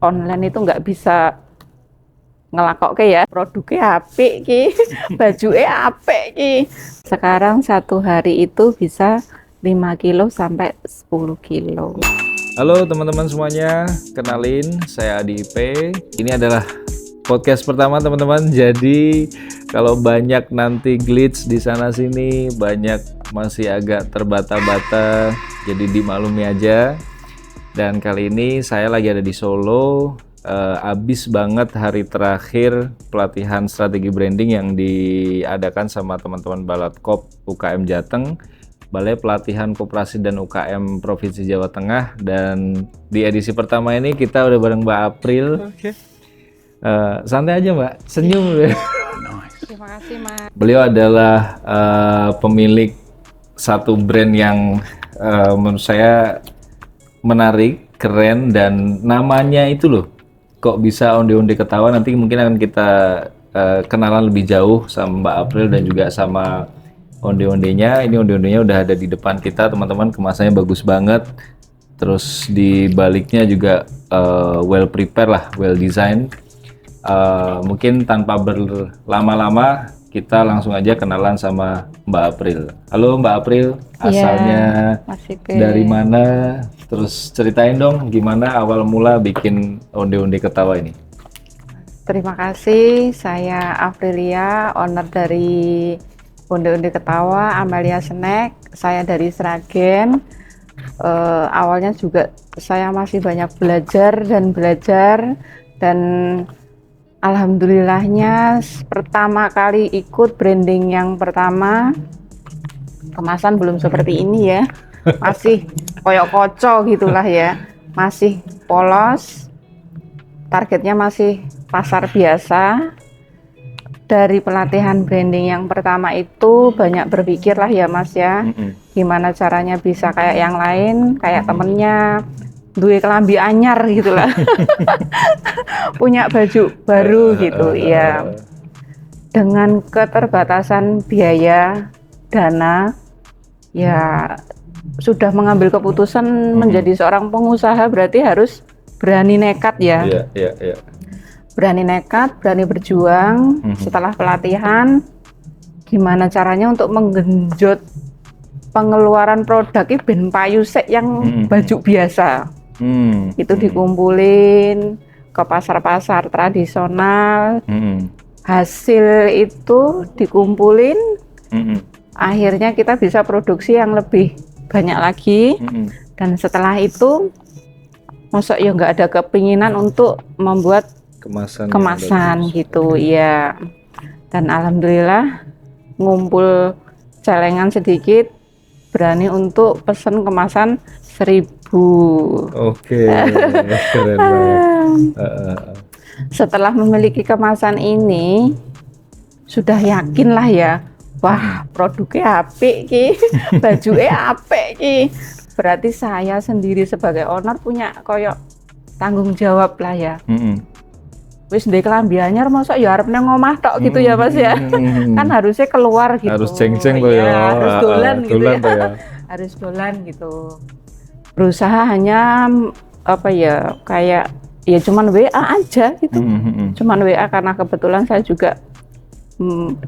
Online itu nggak bisa ngelakokke ya, produknya apik ki, bajunya apik ki. Sekarang satu hari itu bisa 5 kilo sampai 10 kilo. Halo teman-teman semuanya, kenalin saya Adi IP. Ini adalah podcast pertama teman-teman. Jadi kalau banyak nanti glitch di sana sini, banyak masih agak terbata-bata, jadi dimaklumi aja. Dan kali ini saya lagi ada di Solo. Abis banget hari terakhir pelatihan strategi branding yang diadakan sama teman-teman Balatkop UKM Jateng, Balai Pelatihan Koperasi dan UKM Provinsi Jawa Tengah. Dan di edisi pertama ini kita udah bareng Mbak April. Santai aja Mbak, senyum. Terima kasih Mas. Beliau adalah pemilik satu brand yang menurut saya menarik, keren, dan namanya itu loh, kok bisa Onde-Onde Ketawa. Nanti mungkin akan kita kenalan lebih jauh sama Mbak April dan juga sama onde-ondenya. Ini onde-ondenya udah ada di depan kita teman-teman, kemasannya bagus banget. Terus di baliknya juga well prepared lah, well design. Mungkin tanpa berlama-lama kita langsung aja kenalan sama Mbak April. Halo Mbak April, asalnya dari mana? Terus ceritain dong gimana awal mula bikin Onde-Onde Ketawa ini. Terima kasih, saya Aprilia, owner dari Onde-Onde Ketawa, Amelia Snack. Saya dari Sragen. Awalnya juga saya masih banyak belajar dan alhamdulillahnya pertama kali ikut branding yang pertama, kemasan belum seperti ini ya, masih koyok koco gitulah ya, masih polos, targetnya masih pasar biasa. Dari pelatihan branding yang pertama itu banyak berpikir lah ya Mas ya, gimana caranya bisa kayak yang lain, kayak temennya duwe kelambi anyar gitulah. Punya baju baru gitu ya. Dengan keterbatasan biaya dana ya, sudah mengambil keputusan menjadi seorang pengusaha berarti harus berani nekat ya. Berani nekat, berani berjuang. Setelah pelatihan gimana caranya untuk menggenjot pengeluaran produk ini ben payu sek yang baju biasa. Itu dikumpulin ke pasar-pasar tradisional. Hasil itu dikumpulin, akhirnya kita bisa produksi yang lebih banyak lagi. Dan setelah itu masuk ya nggak ada kepinginan untuk membuat kemasan gitu ya. Dan alhamdulillah ngumpul celengan sedikit, berani untuk pesen kemasan 1000. Oke, keren banget. Setelah memiliki kemasan ini sudah yakin lah ya, wah produknya apik ki, bajunya apik ki. Berarti saya sendiri sebagai owner punya koyok tanggung jawab lah ya. Wis ndek kelambi anyar mosok ya arep nang omah tok gitu ya Mas ya. Kan harusnya keluar gitu. Harus ceng-ceng tuh ya. Harus dolan gitu ya. Ya. Harus dolan gitu. Berusaha hanya apa ya, kayak ya cuman WA aja gitu. Cuman WA karena kebetulan saya juga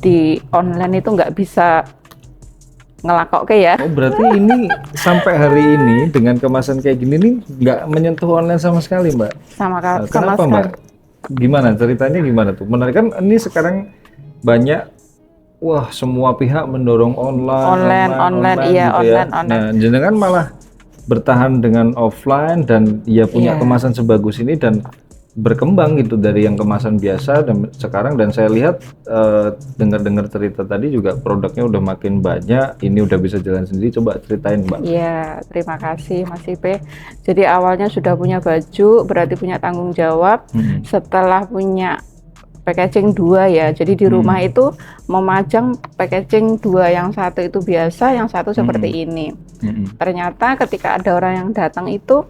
di online itu nggak bisa ngelakokke ya. Oh berarti ini sampai hari ini dengan kemasan kayak gini nih nggak menyentuh online sama sekali Mbak? Kenapa Mbak? Gimana ceritanya, gimana tuh? Menarik kan ini sekarang banyak, wah semua pihak mendorong online iya gitu ya. Nah jenengan malah bertahan dengan offline dan ya punya kemasan sebagus ini dan berkembang gitu dari yang kemasan biasa dan sekarang. Dan saya lihat dengar-dengar cerita tadi juga produknya udah makin banyak, ini udah bisa jalan sendiri. Coba ceritain Mbak. Iya, terima kasih Mas Ipe. Jadi awalnya sudah punya baju, berarti punya tanggung jawab. Setelah punya packaging 2 ya, jadi di rumah itu memajang packaging 2, yang satu itu biasa, yang satu seperti ini. Ternyata ketika ada orang yang datang itu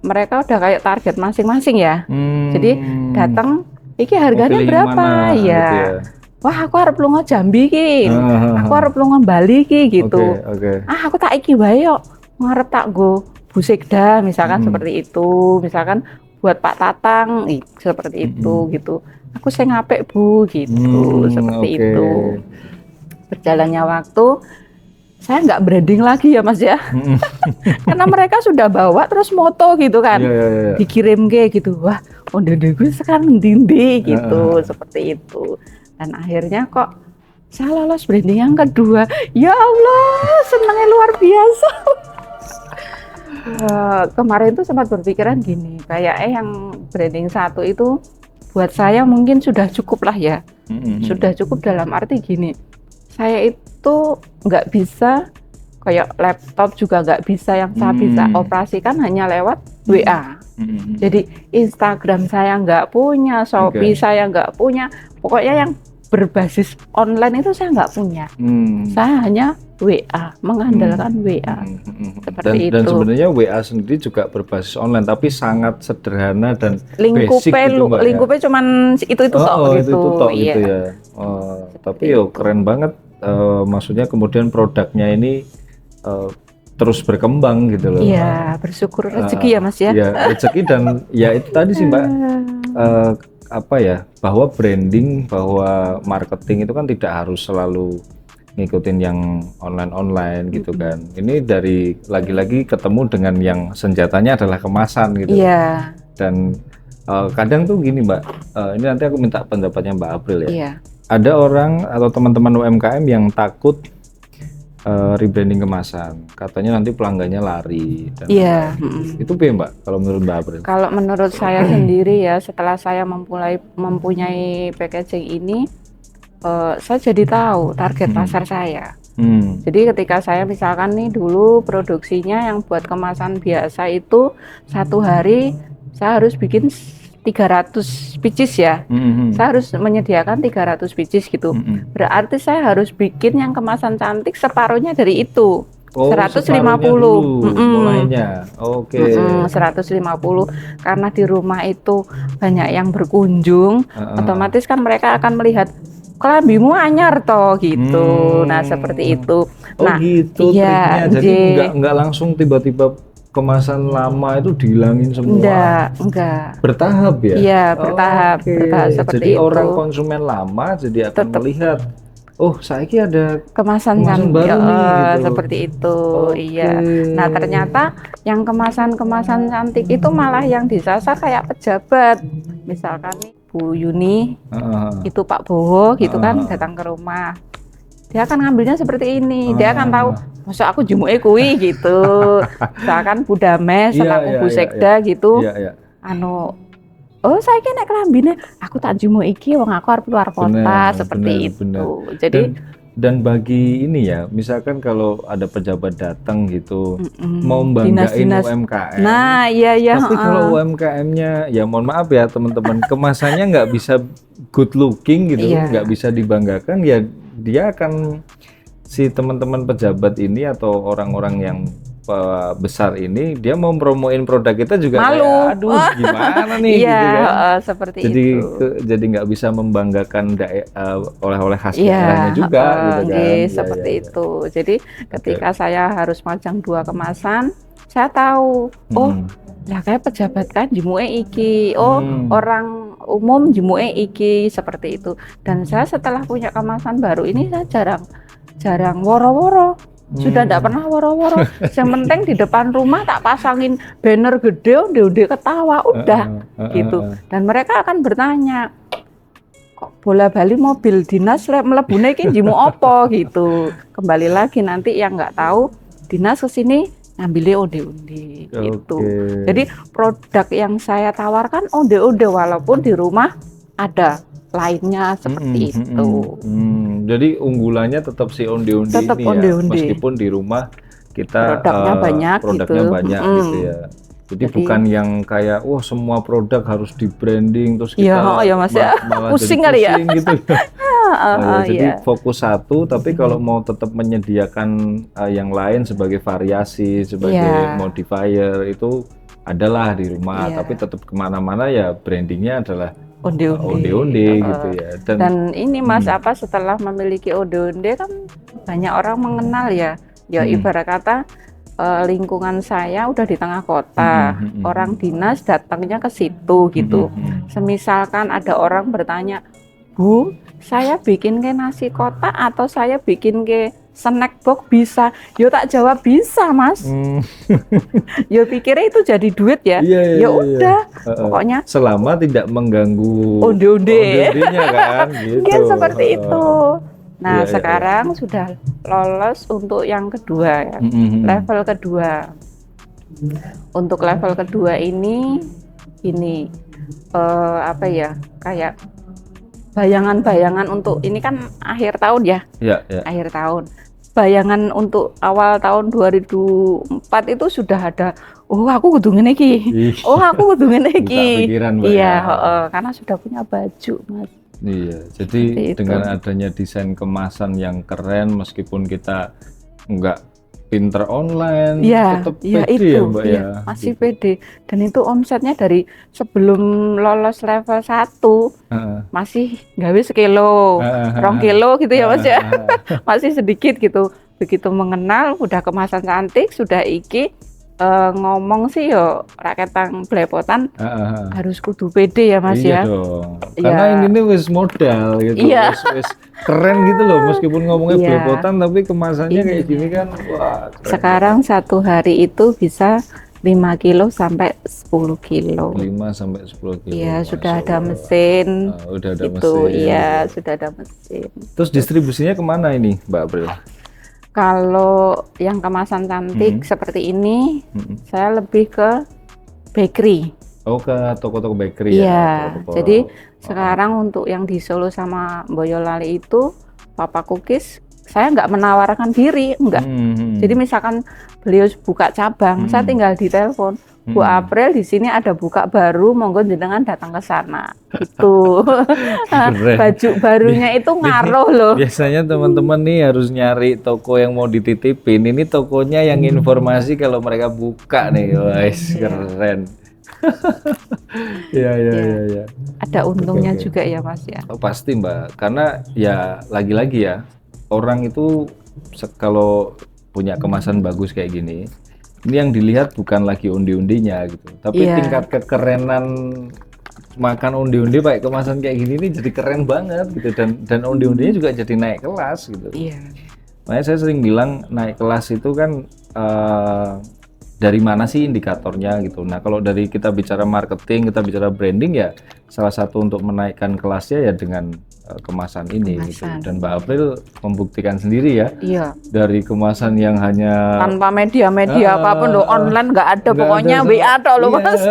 mereka udah kayak target masing-masing ya. Jadi datang, iki harganya berapa ya? Gitu ya. Wah aku harap lunga Jambi ki, aku harap lunga Bali ki gitu. Aku tak iki wae yo, ngarep tak go Busekda misalkan seperti itu. Misalkan buat Pak Tatang, seperti itu gitu. Aku saya ngapik Bu gitu, seperti oke. itu. Berjalannya waktu, saya nggak branding lagi ya Mas ya, karena mereka sudah bawa terus moto gitu kan, Iya, iya, iya. dikirim ke gitu, wah onde-onde gue sekarang dindi gitu, Heeh. seperti itu. Dan akhirnya kok saya lolos branding yang kedua, ya Allah senangnya luar biasa. Kemarin tuh sempat berpikiran gini, kayak yang branding satu itu buat saya mungkin sudah cukup lah ya. Sudah cukup dalam arti gini, saya itu nggak bisa kayak laptop juga nggak bisa, yang saya bisa operasikan hanya lewat WA. Jadi Instagram saya nggak punya, Shopee saya nggak punya, pokoknya yang berbasis online itu saya nggak punya. Saya hanya WA, mengandalkan WA. Seperti Dan itu. sebenarnya WA sendiri juga berbasis online, tapi sangat sederhana dan basic Lingkupnya gitu Mbak ya. lingkupnya cuman itu tok gitu. itu tok Iya. gitu ya. Tapi yo keren banget. Maksudnya kemudian produknya ini terus berkembang gitu loh. Iya, bersyukur rezeki ya Mas ya. Ya rezeki, dan ya itu tadi sih Mbak, apa ya, bahwa branding, bahwa marketing itu kan tidak harus selalu ngikutin yang online gitu kan. Ini dari lagi-lagi ketemu dengan yang senjatanya adalah kemasan gitu. Iya. Dan kadang tuh gini Mbak, ini nanti aku minta pendapatnya Mbak April ya. Iya. Ada orang atau teman-teman UMKM yang takut rebranding kemasan, katanya nanti pelanggannya lari dan Iya. itu piye Mbak kalau menurut Mbak April? Kalau menurut saya sendiri ya, setelah saya mempunyai packaging ini, saya jadi tahu target pasar saya. Jadi ketika saya misalkan nih dulu produksinya yang buat kemasan biasa itu satu hari saya harus bikin 300 pieces ya. Saya harus menyediakan 300 pieces gitu. Berarti saya harus bikin yang kemasan cantik separuhnya dari itu. 150 mulainya. Oke. 150 karena di rumah itu banyak yang berkunjung, otomatis kan mereka akan melihat kelambimu anyar toh gitu. Nah, seperti itu. Nah, gitu iya, triknya. Jadi enggak langsung tiba-tiba kemasan lama itu dihilangin semua. Enggak. Bertahap ya? Iya, bertahap seperti jadi itu. orang konsumen lama jadi akan melihat, oh saiki ada kemasan baru nih gitu. Seperti itu. Iya. Nah, ternyata yang kemasan cantik itu malah yang disasar kayak pejabat. Misalkan nih Bu Yuni, itu Pak Bowo gitu kan datang ke rumah. Dia akan ngambilnya seperti ini. Dia akan tahu, masa aku jumuke kuwi gitu. Misalkan Bu Dames sama Bu Sekda gitu. Oh saya kira nek kelambine aku tak jumu iki wong aku arep luar kota, seperti itu. Jadi dan bagi ini ya, misalkan kalau ada pejabat datang gitu mau banggain UMKM. Nah, iya. Tapi kalau UMKM-nya ya mohon maaf ya teman-teman, kemasannya nggak bisa good looking gitu, nggak bisa dibanggakan, ya dia akan, si teman-teman pejabat ini atau orang-orang yang besar ini, dia mau promoin produk kita juga malu. Kayak, aduh gimana nih iya, gitu kan. Seperti jadi itu. Jadi nggak bisa membanggakan oleh-oleh khas daerahnya juga gitu kan. Seperti itu. Jadi ketika saya harus majang 2 kemasan, saya tahu, oh lah kayak pejabat kan jimuke iki, orang umum jimuke iki, seperti itu. Dan saya setelah punya kemasan baru ini, saya jarang woro-woro. Sudah tidak pernah woro-woro. Yang penting di depan rumah tak pasangin banner gede, onde-onde ketawa, udah gitu. Dan mereka akan bertanya, kok bola bali mobil dinas mlebune iki jimu apa gitu. Kembali lagi nanti yang nggak tahu, dinas kesini ngambilnya onde-onde gitu. Jadi produk yang saya tawarkan onde-onde, walaupun di rumah ada lainnya seperti itu. Jadi unggulannya tetap si onde-onde ini ya, meskipun di rumah kita produknya banyak gitu ya. Jadi bukan yang kayak wah semua produk harus di branding terus kita malah pusing jadi kali ya gitu. Jadi fokus satu, tapi kalau mau tetap menyediakan yang lain sebagai variasi, sebagai modifier itu adalah di rumah, tapi tetap kemana-mana ya brandingnya adalah onde-onde gitu ya. Dan ini Mas, setelah memiliki onde-onde kan banyak orang mengenal ya. Ya ibarat kata lingkungan saya udah di tengah kota, orang dinas datangnya ke situ gitu. Semisalkan ada orang bertanya, Bu, saya bikin ke nasi kotak atau saya bikin ke snack box bisa? Yo tak jawab bisa, Mas. Yo pikirnya itu jadi duit ya. Iya, Ya udah, pokoknya selama tidak mengganggu onde-onde. onde-ondenya kan gitu. Mungkin seperti itu. Nah, Iya, iya, sekarang sudah lolos untuk yang kedua ya. Level kedua. Untuk level kedua ini apa ya? Kayak bayangan-bayangan untuk ini kan akhir tahun ya. Iya, iya. Akhir tahun. Bayangan untuk awal tahun 2004 itu sudah ada, oh aku kudu ngene iki. Oh aku kudu ngene Buka iki. pikiran, Mbak, Iya, ya. karena sudah punya baju, Mas. Iya, jadi Seperti itu. dengan adanya desain kemasan yang keren, meskipun kita nggak pinter online, Iya, tetap iya pede itu, ya Mbak iya, ya. masih Gitu. pede. Dan itu omsetnya dari sebelum lolos level 1 Heeh. masih gawe sekilo, 2 kilo gitu ya Mas ya. Masih sedikit gitu. Begitu mengenal, udah kemasan cantik, sudah iki ngomong sih yo raketang blepotan harus kudu pede ya Mas Iya ya. dong, Iya. karena ini wis modal gitu, Iya. wis keren gitu loh, meskipun ngomongnya Iya. belepotan tapi kemasannya kayak Iya. gini kan, wah keren. Sekarang 1 hari itu bisa 5 kilo sampai 10 kilo. 5 sampai 10 kilo. Iya, Masya sudah ada Allah. mesin. Udah ada Itu mesin. iya, sudah ada mesin. Terus distribusinya kemana ini Mbak April? Kalau yang kemasan cantik seperti ini, Mm-mm. saya lebih ke bakery. Oh, ke toko-toko bakery ya? Iya, Toko-toko. jadi sekarang untuk yang di Solo sama Boyolali itu, Papa Cookies, saya nggak menawarkan diri, enggak. Jadi misalkan beliau buka cabang, saya tinggal ditelepon, Bu April di sini ada buka baru, monggo jenengan datang ke sana. Itu baju barunya itu ngaruh loh. Biasanya teman-teman nih harus nyari toko yang mau dititipin. Ini tokonya yang informasi kalau mereka buka nih, guys, keren. Iya. Ada untungnya Oke. juga ya Mas ya. Oh, pasti Mbak, karena ya lagi-lagi ya orang itu kalau punya kemasan bagus kayak gini, ini yang dilihat bukan lagi undi-undinya gitu, tapi Iya. tingkat kekerenan makan undi-undi pakai kemasan kayak gini ini jadi keren banget gitu, dan undi-undinya juga jadi naik kelas gitu. Iya. Makanya saya sering bilang naik kelas itu kan dari mana sih indikatornya gitu. Nah kalau dari kita bicara marketing, kita bicara branding ya salah satu untuk menaikkan kelasnya ya dengan kemasan ini gitu. Kemasan. Dan Mbak April membuktikan sendiri ya Iya. dari kemasan yang hanya Tanpa media-media apapun loh, online nggak ada, nggak pokoknya ada, WA toh loh iya. Mas.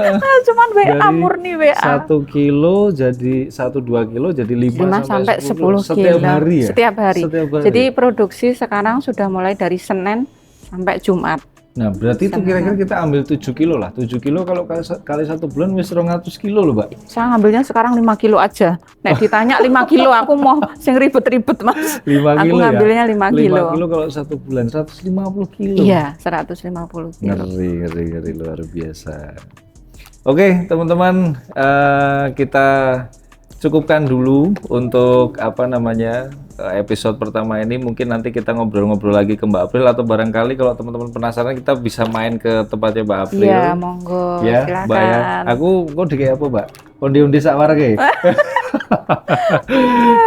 Cuman WA dari murni WA. 1 kilo jadi 1-2 kilo jadi 5 sampai 10 setiap kilo hari ya. setiap hari. Setiap hari. Jadi produksi sekarang sudah mulai dari Senin sampai Jumat. Nah, berarti itu kira-kira kita ambil 7 kilo lah. 7 kilo kalau kali 1 bulan wis 200 kilo loh, Mbak. Saya ngambilnya sekarang 5 kilo aja. Nek ditanya 5 kilo aku mau sing ribet-ribet Mas. 5 Aku kilo ngambilnya ya? 5 kilo. 5 kilo kalau 1 bulan 150 kilo. Iya, 150 kilo. Ngeri luar biasa. Oke, teman-teman, kita cukupkan dulu untuk episode pertama ini. Mungkin nanti kita ngobrol-ngobrol lagi ke Mbak April, atau barangkali kalau teman-teman penasaran kita bisa main ke tempatnya Mbak April. Iya, monggo. Ya, Silakan. Mbak ya. Aku kok dikei apa, Mbak? Undi-undi sak warga.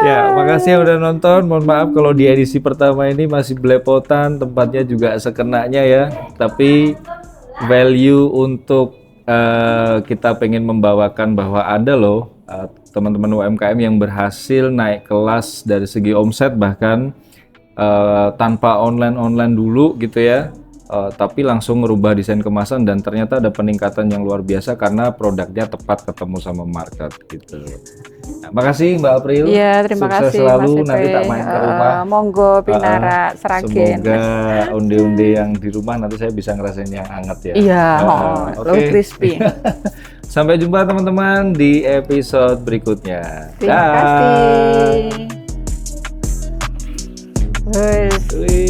Ya, makasih yang udah nonton. Mohon maaf kalau di edisi pertama ini masih belepotan, tempatnya juga sekenanya ya. Tapi value untuk kita pengen membawakan bahwa ada loh teman-teman UMKM yang berhasil naik kelas dari segi omset, bahkan tanpa online dulu gitu ya, tapi langsung merubah desain kemasan dan ternyata ada peningkatan yang luar biasa karena produknya tepat ketemu sama market gitu. Nah, makasih Mbak April. Iya, terima Sukses kasih selalu. Mas Nanti Epe. tak main ke rumah. Monggo Pinara Sragen. Semoga undi-undi yang di rumah nanti saya bisa ngerasain yang hangat ya. Iya, Oke. crispy. Sampai jumpa teman-teman di episode berikutnya. Terima Dah. kasih. Wes. Wih.